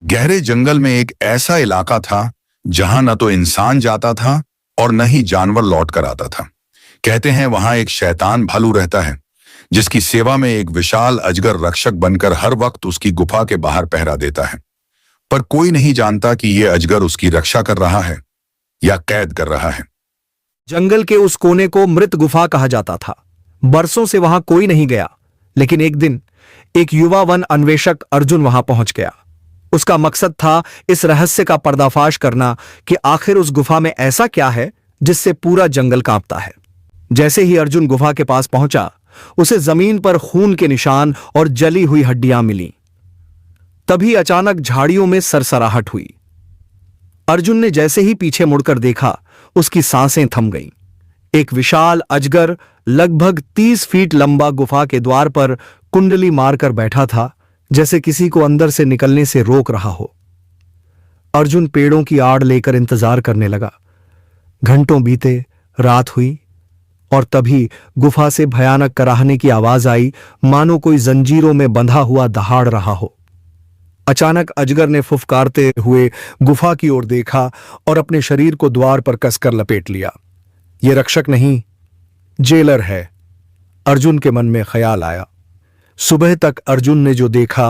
गहरे जंगल में एक ऐसा इलाका था जहां न तो इंसान जाता था और न ही जानवर लौट कर आता था। कहते हैं वहां एक शैतान भालू रहता है जिसकी सेवा में एक विशाल अजगर रक्षक बनकर हर वक्त उसकी गुफा के बाहर पहरा देता है। पर कोई नहीं जानता कि यह अजगर उसकी रक्षा कर रहा है या कैद कर रहा है। जंगल के उस कोने को मृत गुफा कहा जाता था। बरसों से वहां कोई नहीं गया, लेकिन एक दिन एक युवा वन अन्वेषक अर्जुन वहां पहुंच गया। उसका मकसद था इस रहस्य का पर्दाफाश करना कि आखिर उस गुफा में ऐसा क्या है जिससे पूरा जंगल कांपता है। जैसे ही अर्जुन गुफा के पास पहुंचा, उसे जमीन पर खून के निशान और जली हुई हड्डियां मिली। तभी अचानक झाड़ियों में सरसराहट हुई। अर्जुन ने जैसे ही पीछे मुड़कर देखा, उसकी सांसें थम गईं। एक विशाल अजगर लगभग 30 फीट लंबा गुफा के द्वार पर कुंडली मारकर बैठा था, जैसे किसी को अंदर से निकलने से रोक रहा हो। अर्जुन पेड़ों की आड़ लेकर इंतजार करने लगा। घंटों बीते, रात हुई और तभी गुफा से भयानक कराहने की आवाज आई, मानो कोई जंजीरों में बंधा हुआ दहाड़ रहा हो। अचानक अजगर ने फुफकारते हुए गुफा की ओर देखा और अपने शरीर को द्वार पर कसकर लपेट लिया। यह रक्षक नहीं, जेलर है, अर्जुन के मन में ख्याल आया। सुबह तक अर्जुन ने जो देखा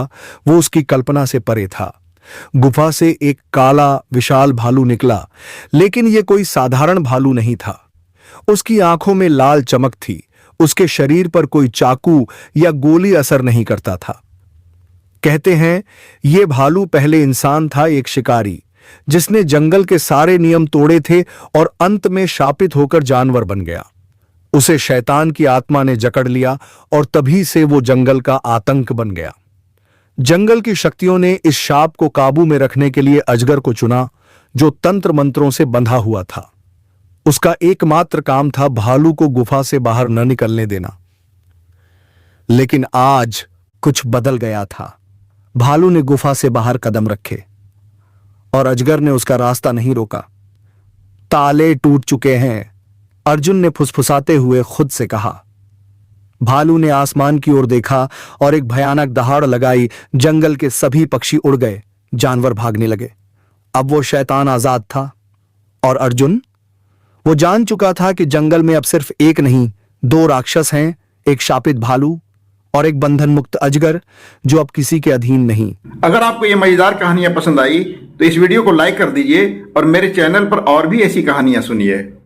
वो उसकी कल्पना से परे था। गुफा से एक काला विशाल भालू निकला, लेकिन यह कोई साधारण भालू नहीं था। उसकी आंखों में लाल चमक थी। उसके शरीर पर कोई चाकू या गोली असर नहीं करता था। कहते हैं यह भालू पहले इंसान था, एक शिकारी जिसने जंगल के सारे नियम तोड़े थे और अंत में शापित होकर जानवर बन गया। उसे शैतान की आत्मा ने जकड़ लिया और तभी से वो जंगल का आतंक बन गया। जंगल की शक्तियों ने इस शाप को काबू में रखने के लिए अजगर को चुना, जो तंत्र मंत्रों से बंधा हुआ था। उसका एकमात्र काम था भालू को गुफा से बाहर न निकलने देना। लेकिन आज कुछ बदल गया था। भालू ने गुफा से बाहर कदम रखे और अजगर ने उसका रास्ता नहीं रोका। ताले टूट चुके हैं, अर्जुन ने फुसफुसाते हुए खुद से कहा। भालू ने आसमान की ओर देखा और एक भयानक दहाड़ लगाई। जंगल के सभी पक्षी उड़ गए, जानवर भागने लगे। अब वो शैतान आजाद था और अर्जुन, वो जान चुका था कि जंगल में अब सिर्फ एक नहीं, 2 राक्षस हैं, एक शापित भालू और एक बंधन मुक्त अजगर जो अब किसी के अधीन नहीं। अगर आपको ये मजेदार कहानियां पसंद आई तो इस वीडियो को लाइक कर दीजिए और मेरे चैनल पर और भी ऐसी कहानियां सुनिए।